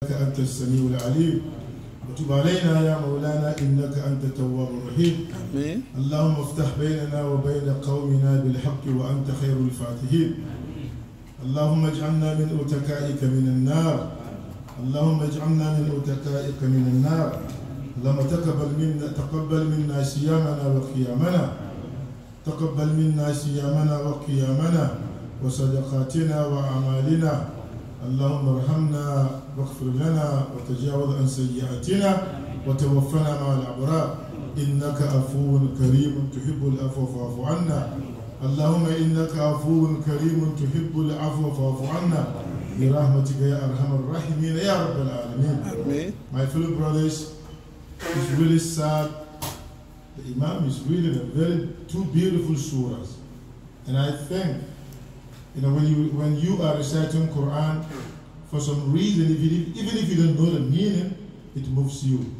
أنت السميع العليم وتب علينا يا مولانا إنك أنت التواب الرحيم. آمين. اللهم افتح بيننا وبين قومنا بالحق وأنت خير الفاتحين. اللهم اجعلنا من أتقائك من النار. اللهم اجعلنا من أتقائك من النار. اللهم تقبل منا صيامنا وقيامنا. تقبل منا صيامنا وقيامنا وصدقاتنا وأعمالنا. اللهم ارحمنا واغفر لنا وتجاوز عن سيئاتنا وتوفنا مع الأبرار إنك عفو كريم تحب العفو فاعف عنا. اللهم إنك عفو كريم تحب العفو فاعف عنا برحمتك يا أرحم الراحمين يا رب العالمين. Amen. My fellow brothers, it's really sad. The Imam is reading two beautiful surahs, and I think, when you are reciting Quran, for some reason, even if you don't know the meaning, it moves you.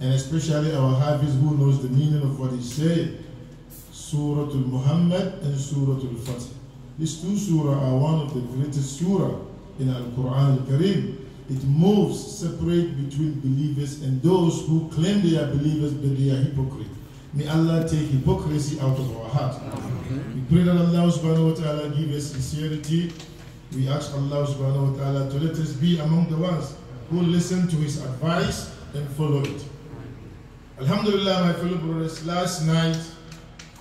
And especially our Hafiz who knows the meaning of what he's saying. Surah Al-Muhammad and Surah Al-Fatih. These two surah are one of the greatest surah in Al-Quran Al-Kareem. It moves, separate between believers and those who claim they are believers but they are hypocrites. May Allah take hypocrisy out of our heart. We pray that Allah subhanahu wa ta'ala give us sincerity. We ask Allah subhanahu wa ta'ala to let us be among the ones who listen to his advice and follow it. Alhamdulillah, my fellow brothers, last night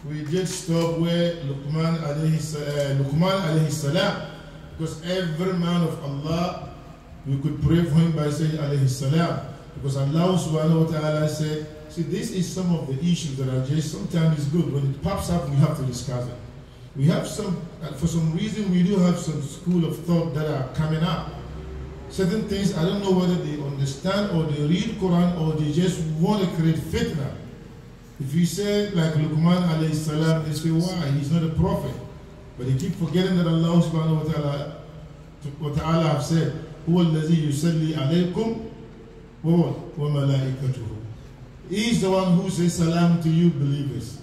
we did stop where Luqman alayhi salam, because every man of Allah, we could pray for him by saying alayhi salam, because Allah subhanahu wa ta'ala said, see, this is some of the issues that are just sometimes it's good. When it pops up, we have to discuss it. We have for some reason, we do have some school of thought that are coming up. Certain things, I don't know whether they understand or they read Quran or they just want to create fitna. If you say, like Luqman alayhi salam, they say, why? He's not a prophet. But they keep forgetting that Allah subhanahu wa ta'ala have said, huwa allazi yusalli alaykum wa malaikatuhu. He is the one who says salam to you believers.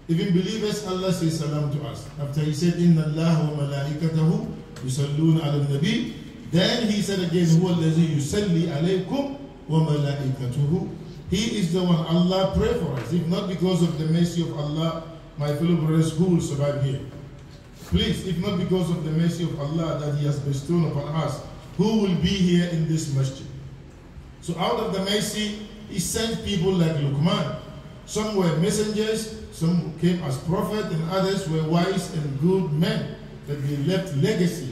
Even believers, Allah says salam to us. After he said, inna Allah wa malaikatahu yusalluna ala nabi, then he said again, huwa allazi yusalli alaykum wa malaikatuhu. He is the one. Allah pray for us. If not because of the mercy of Allah, my fellow brothers, who will survive here? Please, if not because of the mercy of Allah that he has bestowed upon us, who will be here in this masjid? So out of the mercy, he sent people like Luqman. Some were messengers, some came as prophets, and others were wise and good men that they left legacy.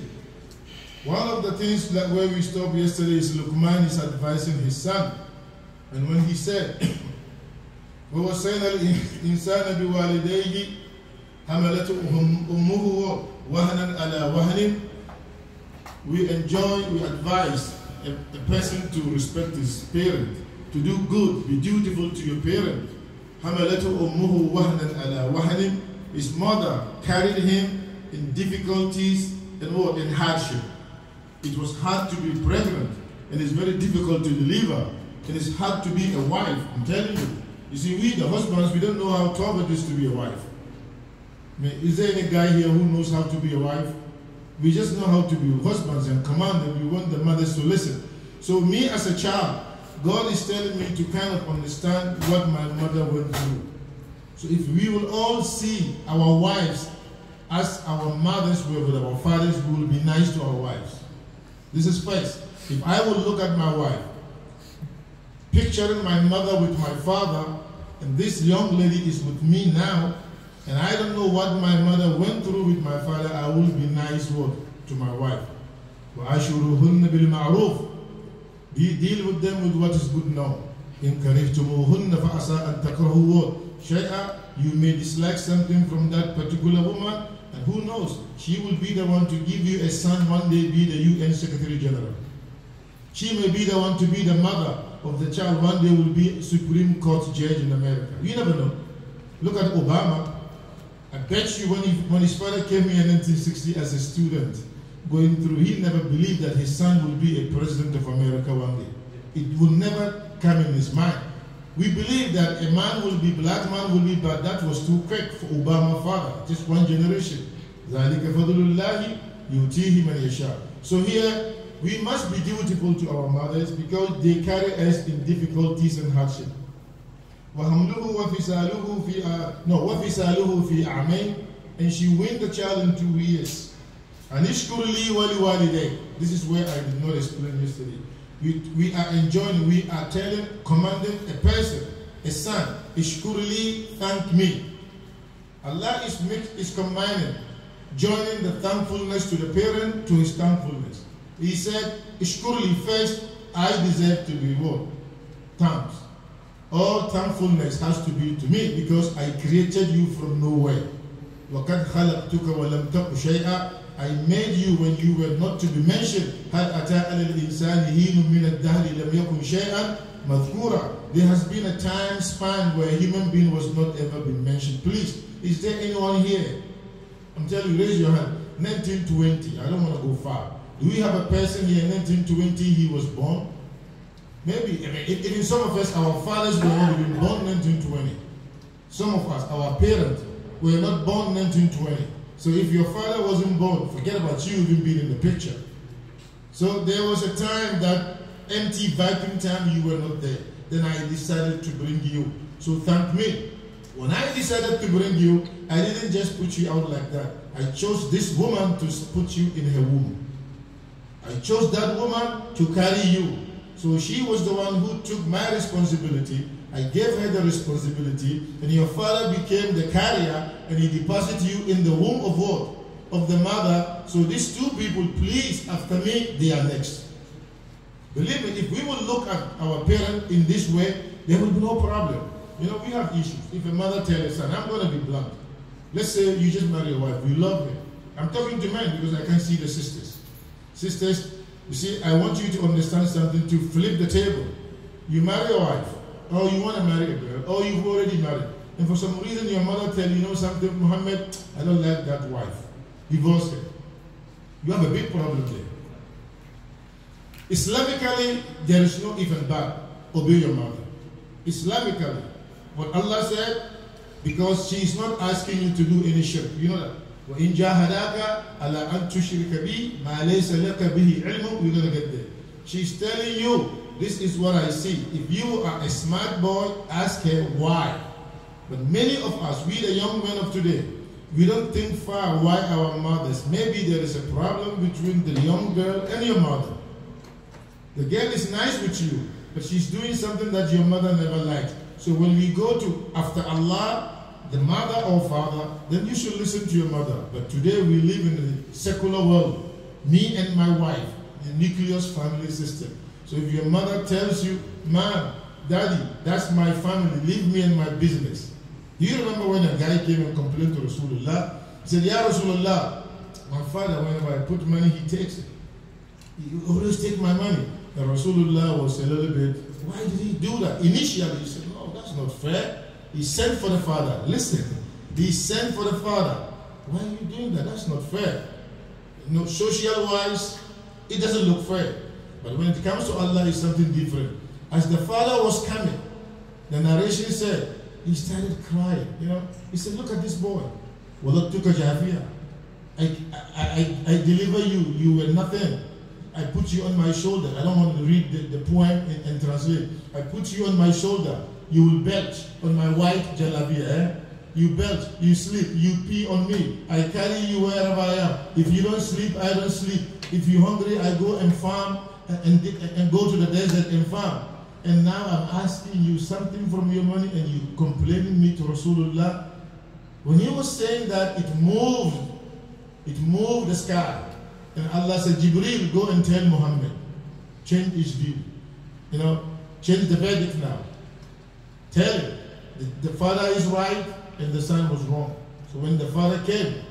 One of the things that where we stopped yesterday is Luqman is advising his son. And when he said, وَوَصَّيْنَا الْإِنسَانَ بِوَالِدَيْهِ حَمَلَتْهُ أُمُّهُ وَهْنًا عَلَى وَهْنٍ, we advise a person to respect his parent, to do good, be dutiful to your parent. حَمَلَتْهُ أُمُّهُ وَهْنًا عَلَى وَهْنٍ, his mother carried him in difficulties and what? In hardship. It was hard to be pregnant, and it's very difficult to deliver. It is hard to be a wife, I'm telling you. You see, we the husbands, we don't know how tough it is to be a wife. I mean, is there any guy here who knows how to be a wife? We just know how to be husbands and command, and we want the mothers to listen. So me as a child, God is telling me to kind of understand what my mother went through. So if we will all see our wives as our mothers were with our fathers, we will be nice to our wives. This is first. If I will look at my wife, picturing my mother with my father, and this young lady is with me now, and I don't know what my mother went through with my father, I will be nice to my wife. وَعَشُرُهُنَّ بِالْمَعْرُوفِ, deal with them with what is good now. إِن كَرِهْتُمُوهُنَّ فَعَسَىٰ أَن تَكْرَهُوا شَيْئًا, you may dislike something from that particular woman, and who knows, she will be the one to give you a son, one day be the UN Secretary General. She may be the one to be the mother of the child, one day will be a Supreme Court judge in America. You never know. Look at Obama. I bet you when his father came here in 1960 as a student, going through, he never believed that his son will be a president of America one day. It will never come in his mind. We believe that a man will be, black man will be, but that was too quick for Obama's father, just one generation. ذَلِكَ فَضْلُ اللَّهِ يُؤْتِيهِ مَنْ يَشَاءُ. So here, we must be dutiful to our mothers because they carry us in difficulties and hardship. وَحَمْلُهُ وَفِسَالُهُ فِي أَعْمَيْنِ, and she weaned the child in 2 years. And ishkur li wa liwalidayk. This is where I did not explain yesterday. We are enjoining, we are telling, commanding a person, a son, ishkur li, thank me. Allah is combining, joining the thankfulness to the parent to his thankfulness. He said, ishkur li, first, I deserve to be what? Thanks. All thankfulness has to be to me because I created you from nowhere. وَقَدْ خَلَقْتُكَ وَلَمْ تَقُ شَيْئًا. I made you when you were not to be mentioned. هَلْ أَتَىٰ عَلَى الْإِنسَانِ هِينٌ مِّنَ الدَّهْرِ لَمْ يَكُنْ شَيْئًا مَذْكُورًا. There has been a time span where a human being was not ever been mentioned. Please, is there anyone here? I'm telling you, raise your hand. 1920, I don't want to go far. Do we have a person here, 1920, he was born? Maybe, even some of us, our fathers were not even born 1920. Some of us, our parents, were not born 1920. So if your father wasn't born, forget about you even being in the picture. So there was a time that empty vaping time, you were not there. Then I decided to bring you. So thank me. When I decided to bring you, I didn't just put you out like that. I chose this woman to put you in her womb. I chose that woman to carry you. So she was the one who took my responsibility. I gave her the responsibility, and your father became the carrier, and he deposited you in the womb of what? Of the mother. So these two people, please, after me, they are next. Believe me, if we will look at our parent in this way, there will be no problem. You know, we have issues. If a mother tells her son, I'm going to be blunt. Let's say you just marry a wife, you love her. I'm talking to men because I can see the sisters. Sisters, you see, I want you to understand something, to flip the table. You marry a wife, or you want to marry a girl, or you've already married. And for some reason your mother tells you know something, Muhammad, I don't like that wife. Divorce her. You have a big problem there. Islamically, there is no if and but. Obey your mother. Islamically, what Allah said, because she is not asking you to do any shirk. You know that. وَإِنْ جَاهَدَاكَ عَلَىٰ أَنْ تُشْرِكَ بِي مَا لَيْسَ لَكَ بِهِ عِلْمٌ. We're going to get there. She's telling you, this is what I see. If you are a smart boy, ask her why. But many of us, we the young men of today, we don't think far why our mothers. Maybe there is a problem between the young girl and your mother. The girl is nice with you, but she's doing something that your mother never liked. So when we go to after Allah, the mother or father, then you should listen to your mother. But today we live in a secular world. Me and my wife, the nucleus family system. So if your mother tells you, man, daddy, that's my family, leave me and my business. Do you remember when a guy came and complained to Rasulullah? He said, Ya Rasulullah, my father, whenever I put money, he takes it. He always take my money. And Rasulullah was a little bit, why did he do that? Initially, he said, no, that's not fair. He sent for the father. Listen, he sent for the father. Why are you doing that? That's not fair. You know, social-wise, it doesn't look fair. But when it comes to Allah, it's something different. As the father was coming, the narration said, he started crying. You know, he said, look at this boy. I deliver you. You were nothing. I put you on my shoulder. I don't want to read the poem and translate. I put you on my shoulder. You will belch on my white jalabia. Eh? You belch, you sleep, you pee on me. I carry you wherever I am. If you don't sleep, I don't sleep. If you're hungry, I go and farm and go to the desert and farm. And now I'm asking you something from your money and you complaining me to Rasulullah. When he was saying that, it moved the sky. And Allah said, Jibreel, go and tell Muhammad, change his view. You know, change the verdict now. Tell him, the father is right and the son was wrong. So when the father came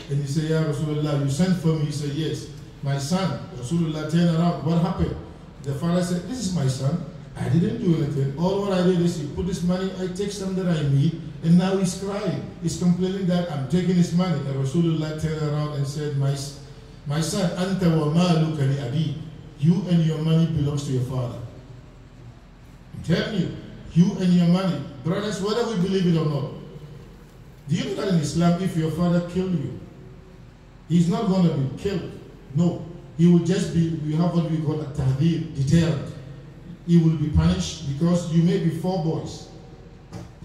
and he said, Ya Rasulullah, you sent for me, he said, yes, my son. Rasulullah turned around, what happened? The father said, this is my son. I didn't do anything. All what I did is he put this money, I take some that I need, and now he's crying. He's complaining that I'm taking his money. And Rasulullah turned around and said, my son, anta wa maluka li abi. You and your money belongs to your father. I'm telling you, you and your money. Brothers, whether we believe it or not, do you know that in Islam, if your father killed you, he's not going to be killed. No. he will just be, we have what we call a tahdhir, deterrent. He will be punished because you may be 4 boys,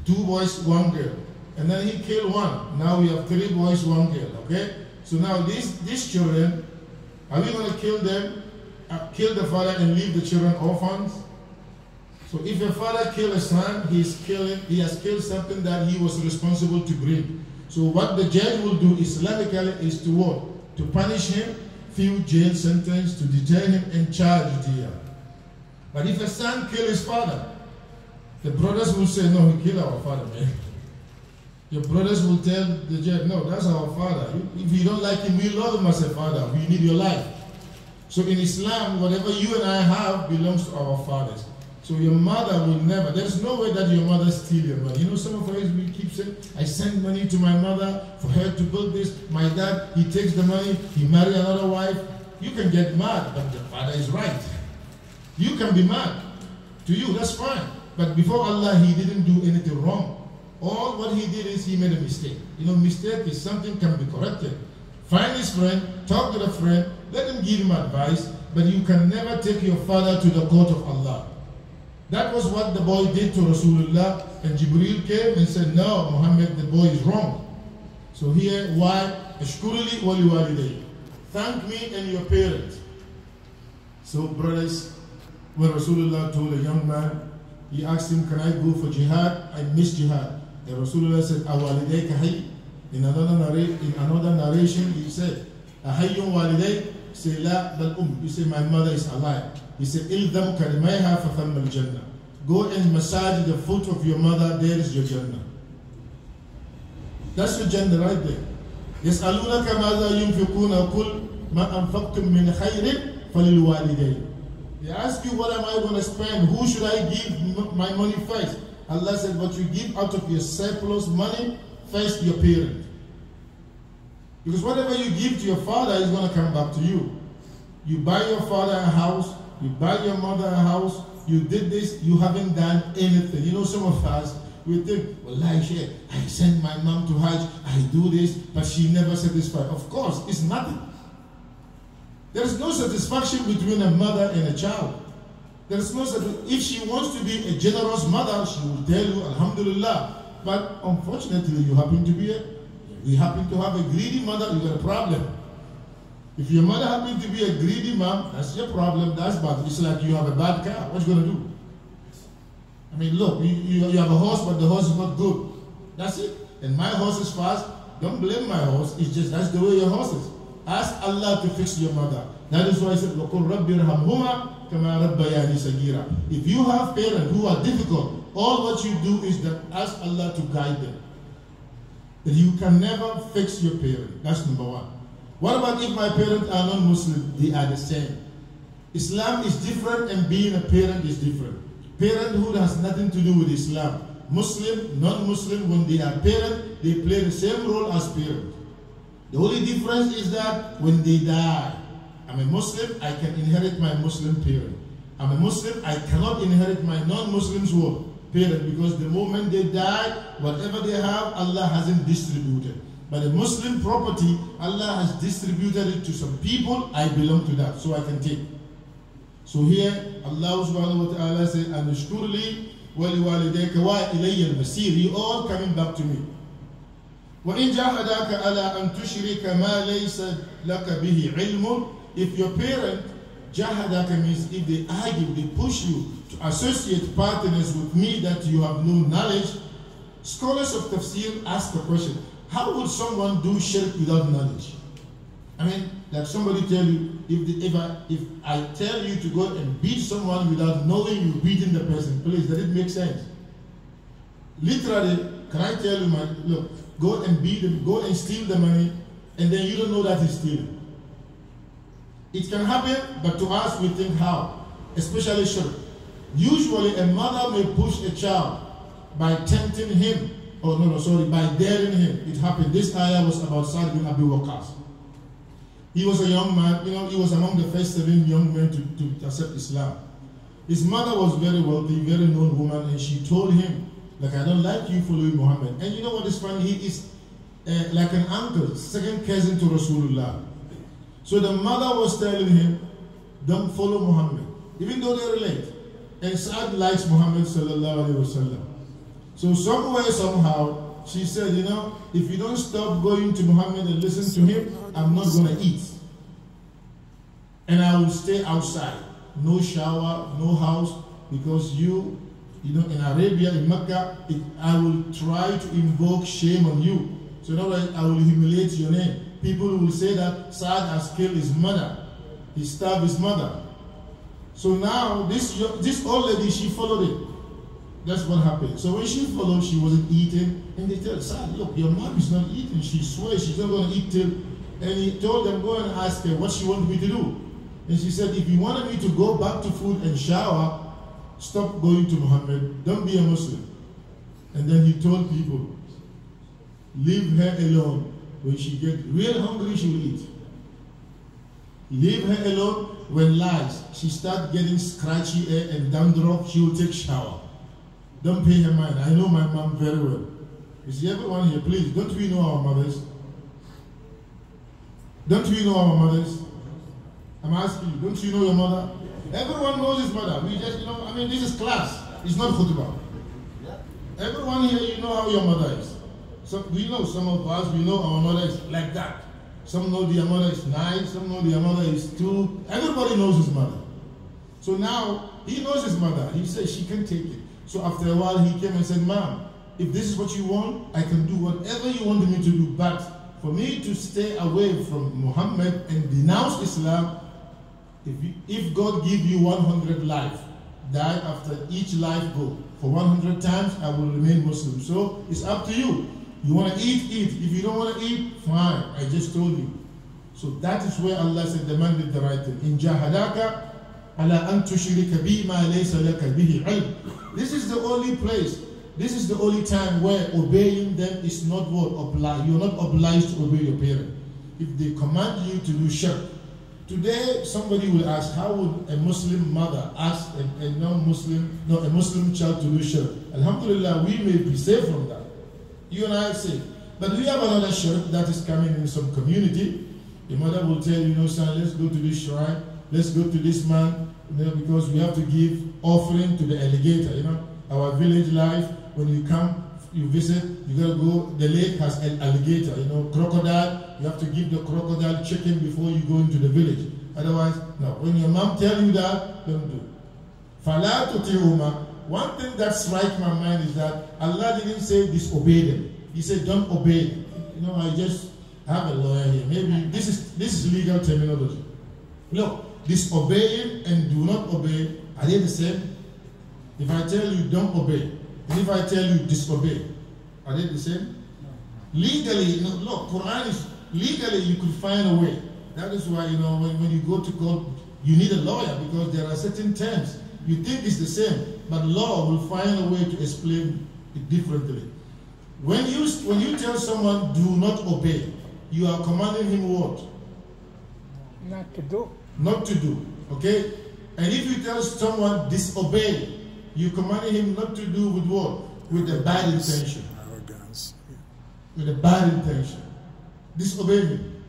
2 boys, 1 girl, and then he killed 1. Now we have 3 boys, 1 girl, okay? So now these children, are we going to kill them, kill the father and leave the children orphans? So if a father kills a son, he has killed something that he was responsible to bring. So what the judge will do Islamically is to what? To punish him, few jail sentence, to detain him and charge dear. But if a son kills his father, the brothers will say, no, he killed our father, man. Your brothers will tell the judge, no, that's our father. If you don't like him, we love him as a father. We need your life. So in Islam, whatever you and I have belongs to our fathers. So your mother will never, there's no way that your mother steal your money. You know, some of us, we keep saying, I send money to my mother for her to build this. My dad, he takes the money, he marry another wife. You can get mad, but the father is right. You can be mad. To you, that's fine. But before Allah, he didn't do anything wrong. All what he did is he made a mistake. You know, mistake is something can be corrected. Find his friend, talk to the friend, let him give him advice, but you can never take your father to the court of Allah. That was what the boy did to Rasulullah, and Jibreel came and said, no, Muhammad, the boy is wrong. So here, why? Ashkuruli wali waliday. Thank me and your parents. So brothers, when Rasulullah told a young man, he asked him, can I go for jihad? I miss jihad. And Rasulullah said, awalidayka hayy. In another narration, he said, ahayyun waliday? He said, la bal He said, my mother is alive. He said, Ildam karimayha fathamma al-jannah. Go and massage the foot of your mother, there is your Jannah. That's your Jannah right there. يسألونك ماذا ينفقون قل ما أنفقتم من خير فللوالدين. They ask you, what am I going to spend? Who should I give my money first? Allah said, what you give out of your surplus money, first your parent. Because whatever you give to your father is going to come back to you. You buy your father a house, you buy your mother a house, you did this, you haven't done anything. You know, some of us, we think, well, I send my mom to Hajj, I do this, but she never satisfied. Of course, it's nothing. There is no satisfaction between a mother and a child. There is no satisfaction. If she wants to be a generous mother, she will tell you, Alhamdulillah. But unfortunately, you happen to have a greedy mother, you got a problem. If your mother happens to be a greedy mom, that's your problem, that's bad. It's like you have a bad car, what you going to do? I mean, look, you have a horse, but the horse is not good. That's it. And my horse is fast. Don't blame my horse. It's just, that's the way your horse is. Ask Allah to fix your mother. That is why I said, وَقُلْ رَبِّ رَحَمْهُمَا كَمَا رَبَّيَانِي صَغِيرًا. If you have parents who are difficult, all what you do is that ask Allah to guide them. That you can never fix your parent. That's number one. What about if my parents are non-Muslim? They are the same. Islam is different and being a parent is different. Parenthood has nothing to do with Islam. Muslim, non-Muslim, when they are parents, they play the same role as parents. The only difference is that when they die, I'm a Muslim, I can inherit my Muslim parent. I'm a Muslim, I cannot inherit my non-Muslim's parent, because the moment they die, whatever they have, Allah hasn't distributed. But a Muslim property, Allah has distributed it to some people, I belong to that, so I can take. So here, Allah subhanahu wa ta'ala says, Anushkur li wa liwalidayka wa ilayya al-masir. You all coming back to me. وَإِنْ جَاهَدَاكَ عَلَىٰ أَن تُشْرِكَ مَا لَيْسَ لَكَ بِهِ عِلْمٌ. If your parent, jahadaka means if they argue, they push you to associate partners with me that you have no knowledge. Scholars of tafsir ask the question, how would someone do shirk without knowledge? I mean, like somebody tell you, if I tell you to go and beat someone without knowing you're beating the person, please, does it make sense? Literally, can I tell you, look, go and beat him, go and steal the money, and then you don't know that he's stealing. It can happen, but to us we think how, especially shirk. Usually a mother may push a child by tempting him, by daring him. It happened. This ayah was about Sa'd bin Abi Waqqas. He was a young man, he was among the first 7 young men to accept Islam. His mother was very wealthy, very known woman, and she told him, like, I don't like you following Muhammad. And you know what is funny? He is like an uncle, second cousin to Rasulullah. So the mother was telling him, don't follow Muhammad, even though they relate. And Saad likes Muhammad sallallahu alaihi wasallam. So somewhere, somehow, she said, you know, if you don't stop going to Muhammad and listen to him, I'm not going to eat. And I will stay outside. No shower, no house, because you know, in Arabia, in Mecca, I will try to invoke shame on you. So in other words, I will humiliate your name. People will say that Saad has killed his mother. He stabbed his mother. So now, this old lady, she followed it. That's what happened. So when she followed, she wasn't eating. And they tell Saad, look, your mom is not eating. She swears she's not going to eat till. And he told them, go and ask her what she wanted me to do. And she said, if you wanted me to go back to food and shower, stop going to Muhammad. Don't be a Muslim. And then he told people, leave her alone. When she gets real hungry, she will eat. Leave her alone. When lies, she starts getting scratchy air and dandruff, she will take shower. Don't pay her mind. I know my mom very well. You see, everyone here, please, don't we know our mothers? Don't we know our mothers? I'm asking you, don't you know your mother? Everyone knows his mother. We just, you know, I mean, this is class. It's not khutbah. Everyone here, you know how your mother is. So we know some of us, we know our mother is like that. Some know their mother is nice, some know their mother is too. Everybody knows his mother. So now, he knows his mother. He says she can take it. So after a while, he came and said, Mom, if this is what you want, I can do whatever you want me to do. But for me to stay away from Muhammad and denounce Islam, if God give you 100 life, die after each life go. For 100 times, I will remain Muslim. So it's up to you. You want to eat, eat. If you don't want to eat, fine. I just told you. So that is where Allah said, demanded the right thing. In jahadaka ala an tushrika bi ma laysa laka bihi ilm. This is the only place. This is the only time where obeying them is not what obliged. You're not obliged to obey your parent. If they command you to do shirk. Today, somebody will ask, how would a Muslim mother ask a non-Muslim, no, a Muslim child to do shirk? Alhamdulillah, we may be safe from that. You and I are safe. But we have another shirk that is coming in some community. The mother will tell you, know, son, let's go to this shrine, let's go to this man, you know, because we have to give offering to the alligator, you know. Our village life, when you come, you visit, you gotta go, the lake has an alligator, you know, crocodile, you have to give the crocodile chicken before you go into the village. Otherwise, no. When your mom tells you that, don't do. Fala tuti'uma. One thing that strikes my mind is that Allah didn't say disobey them. He said don't obey them. You know, I just have a lawyer here. Maybe this is legal terminology. Look, disobeying and do not obey, are they the same? If I tell you don't obey, and if I tell you disobey, are they the same? Legally, you know, look, Quran is, legally you could find a way. That is why, you know, when you go to court, you need a lawyer because there are certain terms. You think it's the same, but law will find a way to explain it differently. When you tell someone do not obey, you are commanding him what? Not to do. Not to do, okay? And if you tell someone disobey, you commanding him not to do with what? With a bad intention. Arrogance. With a bad intention. Disobey him.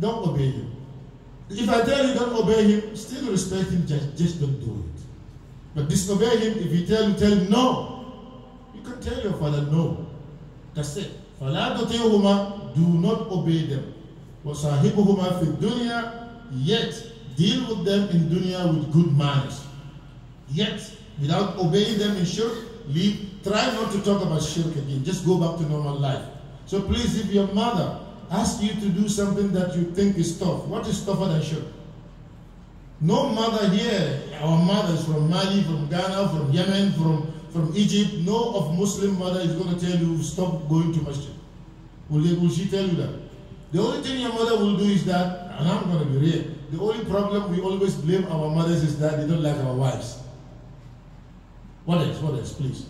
Don't obey him. If I tell you don't obey him, still respect him, just don't do it. But disobey him, if you tell him no. You can tell your father no. That's it. فَلَا تُطِيعُهُمَا. Do not obey them. وَصَاحِبُهُمَا فِي الدُّنْيَا. Yet, deal with them in dunya with good manners. Yet, without obeying them in shirk, try not to talk about shirk again. Just go back to normal life. So please, if your mother asks you to do something that you think is tough, what is tougher than shirk? No mother here, our mothers from Mali, from Ghana, from Yemen, from Egypt, no of Muslim mother is going to tell you stop going to masjid. Will she tell you that? The only thing your mother will do is that, and I'm going to be real, the only problem we always blame our mothers is that they don't like our wives. What else, please?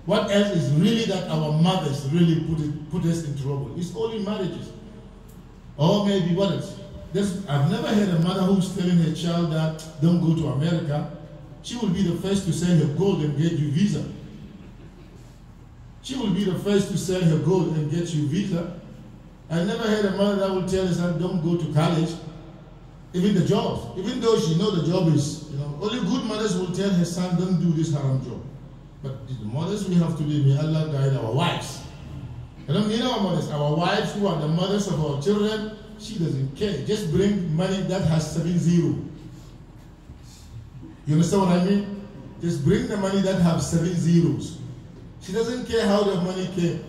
What else is really that our mothers really put us in trouble? It's only marriages. Or maybe what else? I've never heard a mother who's telling her child that don't go to America. She will be the first to sell her gold and get you visa. She will be the first to sell her gold and get you visa. I never heard a mother that will tell her son don't go to college. Even the jobs, even though she know the job is, only good mothers will tell her son, don't do this haram job. But the mothers we have to live, may Allah guide our wives. I don't mean our mothers, our wives who are the mothers of our children, she doesn't care. Just bring money that has 7 0. You understand what I mean? Just bring the money that have 7 zeros. She doesn't care how the money came.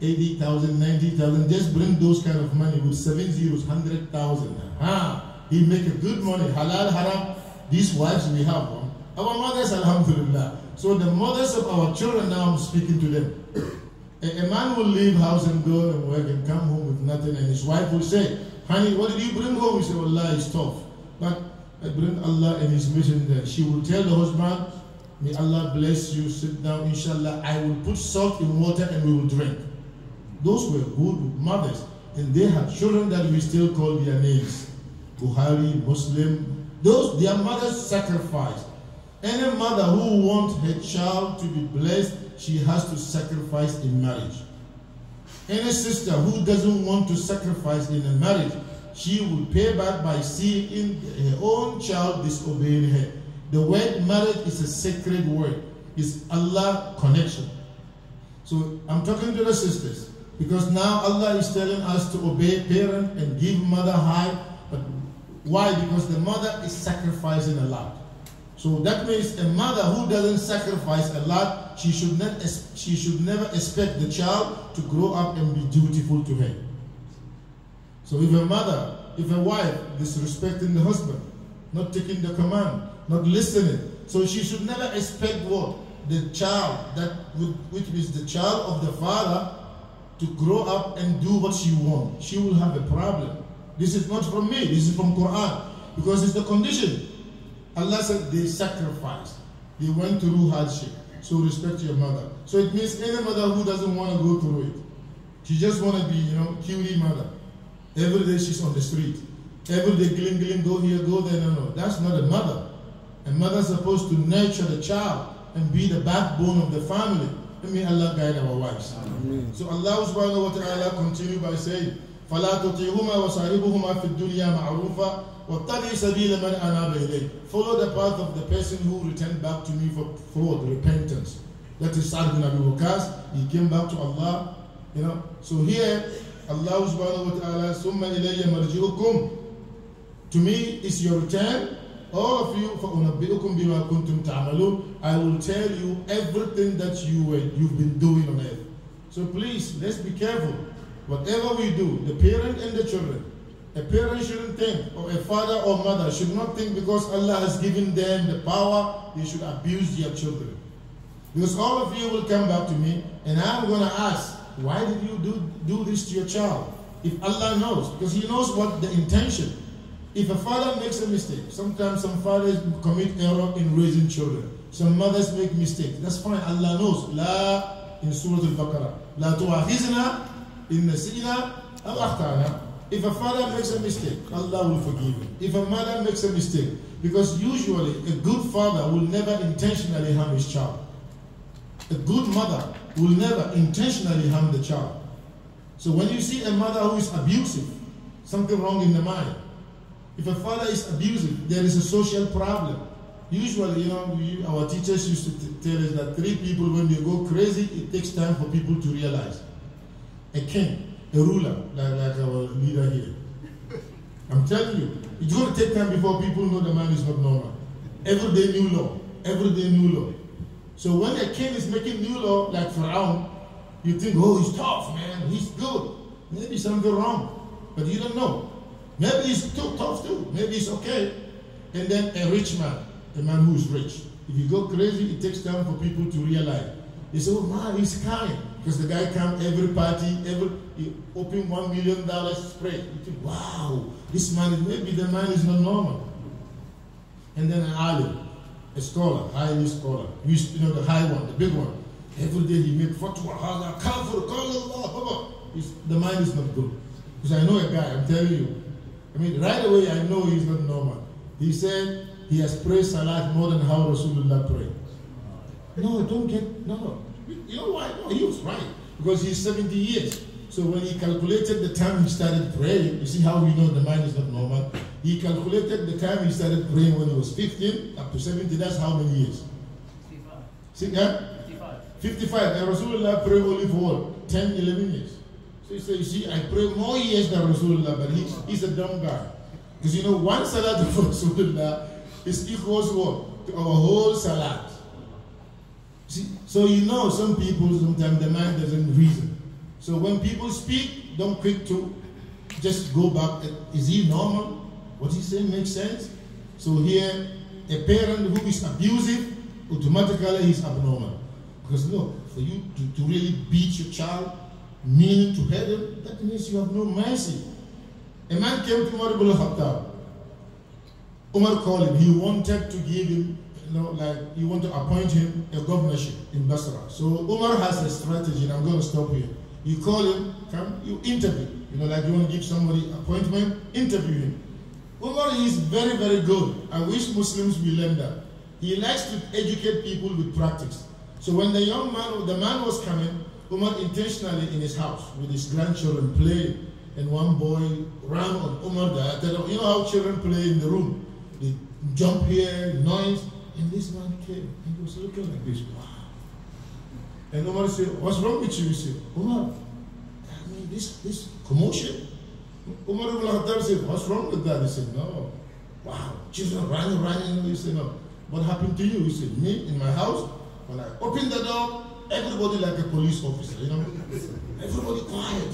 80,000, 90,000, just bring those kind of money with 7 zeros, 100,000. He make a good money, halal, haram. These wives we have, our mothers, alhamdulillah. So the mothers of our children, now I'm speaking to them. A man will leave house and go and work and come home with nothing, and his wife will say, honey, what did you bring home? He said, Wallah, it's tough. But I bring Allah and His messenger. She will tell the husband, may Allah bless you, sit down, inshallah. I will put salt in water and we will drink. Those were good mothers. And they had children that we still call their names. Buhari, Muslim. Those, their mothers sacrificed. Any mother who wants her child to be blessed, she has to sacrifice in marriage. Any sister who doesn't want to sacrifice in a marriage, she will pay back by seeing her own child disobeying her. The word marriage is a sacred word. It's Allah connection. So I'm talking to the sisters, because now Allah is telling us to obey parent and give mother high. But why? Because the mother is sacrificing a lot. So that means a mother who doesn't sacrifice a lot, she should never expect the child to grow up and be dutiful to her. So if a wife disrespecting the husband, not taking the command, not listening, so she should never expect what? The child, which is the child of the father, to grow up and do what she wants. She will have a problem. This is not from me, this is from Quran. Because it's the condition. Allah said they sacrificed. They went through hardship. So respect your mother. So it means any mother who doesn't want to go through it. She just want to be, cutie mother. Every day she's on the street. Every day gling, go here, go there. No. That's not a mother. A mother is supposed to nurture the child and be the backbone of the family. And may Allah guide our wives. Amen. So Allah subhanahu wa ta'ala continue by saying, فَلَا تُطِعْهُمَا وَصَاحِبُهُمَا فِي الدُّنْيَا مَعْرُوفًا وَاتَّبِعْ سَبِيلَ مَنْ أَنَابَ إِلَيْهِ. Follow the path of the person who returned back to me for repentance. That is Sa'd bin Abi Waqqas. He came back to Allah. So here, Allah subhanahu wa ta'ala, ثُمَّ إِلَيَّ مَرْجِعُكُمْ. To me is your return. All of you, فَأُنَبِّئُكُمْ بِمَا كُنْتُمْ تَعْمَلُونَ. I will tell you everything that you've been doing on earth. So please, let's be careful. Whatever we do, the parent and the children, a parent shouldn't think, or a father or mother should not think because Allah has given them the power, they should abuse their children. Because all of you will come back to me and I'm going to ask, why did you do this to your child? If Allah knows, because He knows what the intention. If a father makes a mistake, sometimes some fathers commit error in raising children. Some mothers make mistakes. That's fine. Allah knows. La in Surah Al-Baqarah. La tu'akhizna in nasina aw akhtana. If a father makes a mistake, Allah will forgive him. If a mother makes a mistake, because usually a good father will never intentionally harm his child. A good mother will never intentionally harm the child. So when you see a mother who is abusive, something wrong in the mind. If a father is abusive, there is a social problem. Usually, our teachers used to tell us that 3 people, when they go crazy, it takes time for people to realize. A king, a ruler, like our leader here. I'm telling you, it's going to take time before people know the man is not normal. Every day new law, every day new law. So when a king is making new law, like Pharaoh, you think, oh, he's tough, man, he's good. Maybe something wrong, but you don't know. Maybe he's too tough too, maybe it's okay. And then a rich man, a man who is rich. If you go crazy, it takes time for people to realize. They say, oh man, he's kind. Because the guy comes every party, he open $1 million spray. You think, wow, this man, maybe the man is not normal. And then an alim, a scholar, highly scholar, the high one, the big one. Every day he makes fatwa, kafir, call Allah. The mind is not good. Because I know a guy, I'm telling you. Right away I know he's not normal. He said he has prayed salat more than how Rasulullah prayed. No. You know why? No, he was right. Because he's 70 years. So when he calculated the time he started praying, you see how we know the mind is not normal? He calculated the time he started praying when he was 15 up to 70. That's how many years? 55. See, yeah? 55. And Rasulullah prayed only for what? 10, 11 years. So he said, you see, I pray more years than Rasulullah, but he's a dumb guy. Because you know, one salat of Rasulullah is equals what? To our whole salat. See, so you know, some people, sometimes the mind doesn't reason. So when people speak, don't quick to just go back. Is he normal? What he saying makes sense? So here, a parent who is abusive, automatically he's abnormal. Because look, for you to really beat your child, meaning to hurt him, that means you have no mercy. A man came to Umar ibn Khattab. Umar called him. He wanted to give him, he wanted to appoint him a governorship in Basra. So Umar has a strategy, and I'm going to stop here. You call him, come, you interview. Like you want to give somebody appointment, interview him. Umar is very, very good. I wish Muslims will learn that. He likes to educate people with practice. So when the man was coming, Umar intentionally in his house with his grandchildren playing, and one boy ran on Umar. You know how children play in the room? They jump here, noise, and this man came and he was looking like this. Wow. And Umar said, what's wrong with you? He said, Umar, I mean this commotion. Umar ibn Khattab said, what's wrong with that? He said, no. Wow, children running. He said, no. What happened to you? He said, me in my house, when I opened the door, everybody like a police officer, everybody quiet.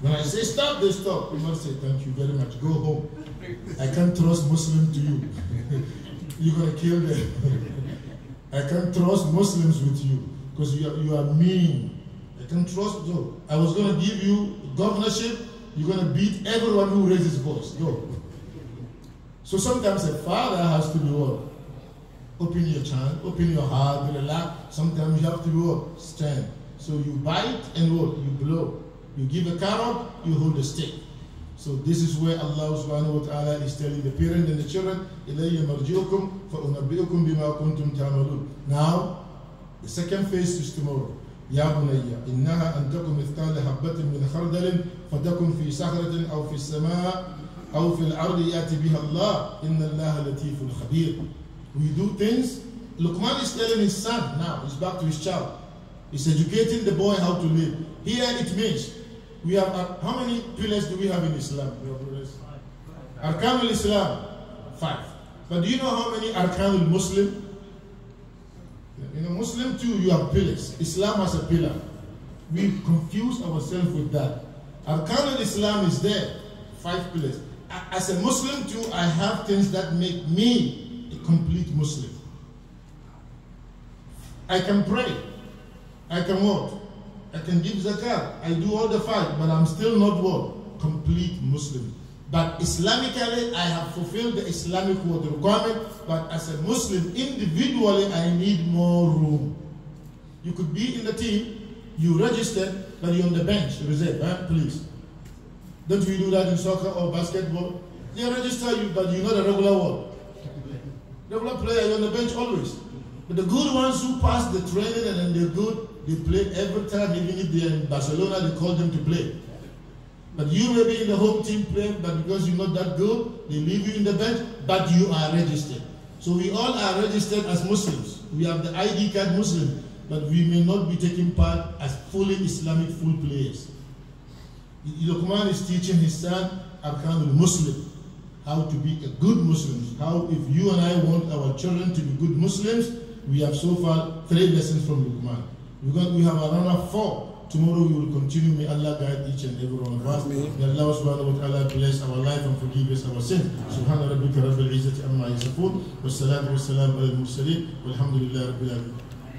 When I say stop, they stop. Umar said, thank you very much. Go home. I can't trust Muslims to you. You're going to kill them. I can't trust Muslims with you because you are mean. I can't trust you. I was going to give you governorship. You're going to beat everyone who raises his voice. Go. So sometimes a father has to be what? Open your channel, open your heart, relax. Sometimes you have to be what? Stand. So you bite and what? You blow. You give a carrot, you hold a stick. So this is where Allah subhanahu wa ta'ala is telling the parent and the children, إِلَيَّ مَرْجِعُكُمْ فَأُنَبِّئُكُمْ بِمَا كُنْتُمْ تَعْمَلُونَ. Now, the second phase is tomorrow. يَا بُنَيَّ إِنَّهَا أَن تَكُنْ مِثْقَالَ حَبَّةٍ مِنْ خَرْدَلٍ فَتَكُنْ فِي صَخْرَةٍ أَوْ فِي السَّمَاءِ أَوْ فِي الْأَرْضِ يَأْتِ بِهَا اللَّهُ إِنَّ اللَّهَ لَطِيفٌ خَبِيرٌ. We do things. Luqman is telling his son now, he's back to his child. He's educating the boy how to live. Here it means, we have, how many pillars do we have in Islam? Arkanul Islam, 5. But do you know how many Arkanul Muslim? Muslim too, you have pillars. Islam has a pillar. We confuse ourselves with that. Arkanul Islam is there, 5 pillars. As a Muslim too, I have things that make me a complete Muslim. I can pray. I can what? I can give zakat. I do all the 5, but I'm still not what? Complete Muslim. But Islamically, I have fulfilled the Islamic requirement, but as a Muslim, individually, I need more room. You could be in the team, you registered, but you're on the bench, reserve, please. Don't we do that in soccer or basketball? They register you, but you're not a regular one. Regular player, you're on the bench always. But the good ones who pass the training and then they're good, they play every time, even if they're in Barcelona, they call them to play. But you may be in the home team playing, but because you're not that good, they leave you in the bench, but you are registered. So we all are registered as Muslims. We have the ID card Muslim, but we may not be taking part as fully Islamic full players. Luqman is teaching his son, Arkanul Muslim, how to be a good Muslim. How, if you and I want our children to be good Muslims, we have so far 3 lessons from Luqman. We have another 4. Tomorrow we will continue. May Allah guide each and every one of us. May Allah subhanahu wa ta'ala bless our life and forgive us our sins. Subhana rabbika rabbil izzati amma yasifun. Wassalatu wassalamu ala al-mursaleen. Walhamdulillahi rabbil alamin.